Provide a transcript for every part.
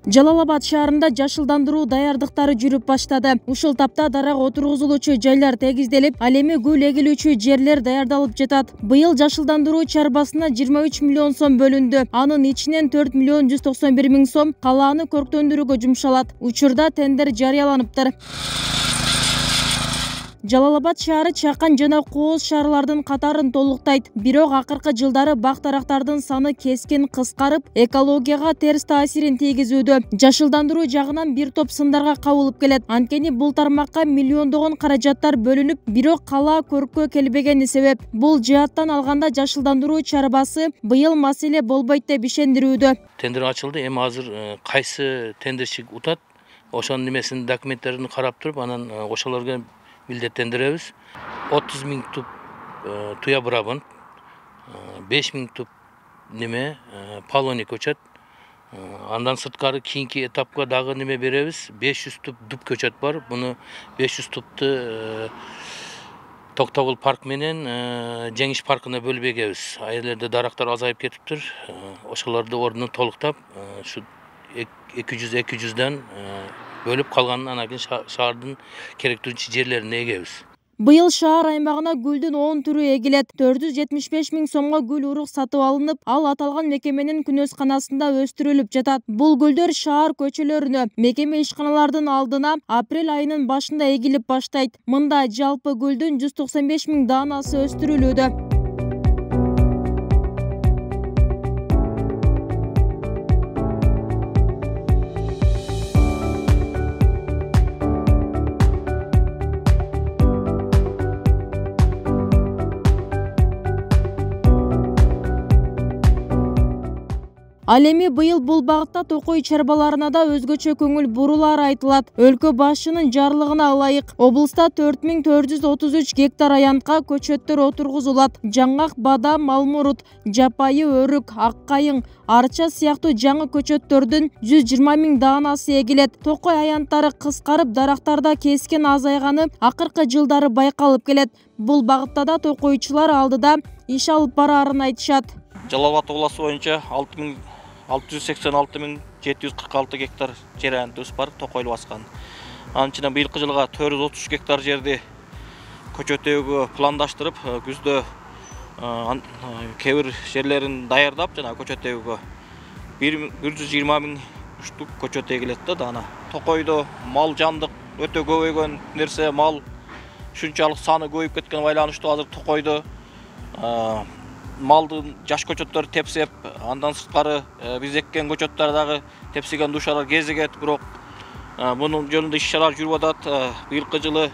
Жалал Абад шаарында жашылдандыруу даярдыктары жүрүп баштады. Ушул тапта дарак отургузулуучу жайлар тегизделип, ал эми гүл эгилүүчү жерлер даярдалып жатат. Быйыл жашылдандыруу чарбасына 23 миллион сом бөлүндү. Анын ичинен 4 миллион 191 миң сом калааны көрктөндүрүүгө жумшалат. Учурда тендер жарыяланыптыр. Жалал Абад шаары чакан жана кооз шаарлардын катарын толуктайт. Бирок акыркы жылдары бак-дарактардын саны кескин кыскарып, экологияга терс таасирин тийгизүүдө. Жашылдандыруу жагынан бир топ сындарга кабылып келет. Анткени бул тармакка миллиондогон каражаттар бөлүнүп, бирок кала көрккө келбегени себеп. Бул жааттан алганда жашылдандыруу чарбасы быйыл маселе болбойт деп ишендирүүдө. Тендер ачылды. Эми азыр кайсы тендерчик утат, ошонун немесин документтерин карап туруп, анан ошолорго билдеттендиребиз. 30 миң туп туя бурабын, 5 миң туп полоний көчөт. Андан сырткары кийинки этапка дагы неме беребиз. 500 туп дуб көчөт бар. Буну 500 тупту Токтогул парк менен Жеңиш паркына бөлүп эгебиз. Айлерде дарактар азайып кетиптир. Ошолорду ордуна толуктап, ушу 200-200дан бөлүп калганын анан кийин шаардын керектүү жерлерине эгебиз. Быйыл шаар аймагына гүлдүн 10 түрү эгилет. 475 миң сомго гүл урук сатып алынып, ал аталган мекеменин күнөсканасында өстүрүлүп жатат. Бул гүлдөр шаар көчөлөрүнө, мекеме ишканалардын алдына апрель айынын башында эгилип баштайт. Мында жалпы гүлдүн 195 миң даанасы өстүрүлүүдө. Ал эми быйыл бул багытта Токой чарбаларына да өзгөчө көңүл бурулары айтылат. Өлкө башчынын жарлыгына ылайык, облуста 4433 гектар аянтка көчөттөр отургузулат. Жаңгак, бадам, малмурут, жапайы өрүк, ак кайың, арча сыяктуу жаңы көчөттөрдүн 120 миң даанасы эгилет. Токой аянттары кыскарып, дарактарда кескен азайганы акыркы жылдары байкалып келет. Бул багытта да токойчулар алдыда иш алып бараарын айтышат. Жалал Абад областы боюнча 686.746 гектар жер аянтыбыз бар, токойлу баскан. Анын ичинен быйылкы жылга 433 гектар жерди көчөт эгүүгө пландаштырып, күздө кээ бир жерлерин даярдап, жана көчөт эгүүгө 120 миң штук көчөт эгилет да даана. Токойдо мал жандык өтө көбөйгөн нерсе, мал ушунчалык саны көбөйүп кеткен байланыштуу азыр Токойдо малдын жаш көчөттөр тепсеп, андан сырткары биз эккен көчөттөр дагы тепсиген душалар кезигет, бирок мунун жөнүндө иш-чаралар жүрүп атат. Быйылкы жылы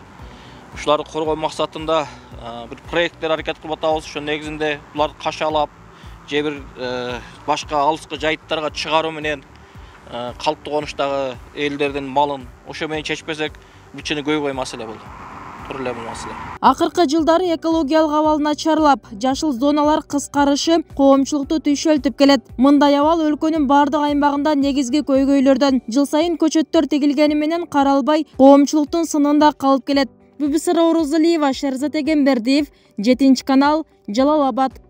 ушуларды коргоо максатында бир проекттер аракет кылып атабыз. Ошонун негизинде буларды кашалап, же бир башка алыскы жайыттарга чыгаруу менен калыптуу конуштагы элдердин малын ошо менен чечпесек, бүчүнү көйгөй маселе болду. Акыркы жылдары экологиялык абал начарлап, жашыл зоналар кыскарышы коомчулукту түйшөлтүп келет. Мындай абал өлкөнүн бардык аймагында негизги көйгөйлөрдөн. Жыл сайын көчөттөр тегилгени менен каралбай, коомчулуктун сынында калып келет. Бүбүсара Орозалиева, Шерзат Эгембердиев, 7 канал, Жалал Абад.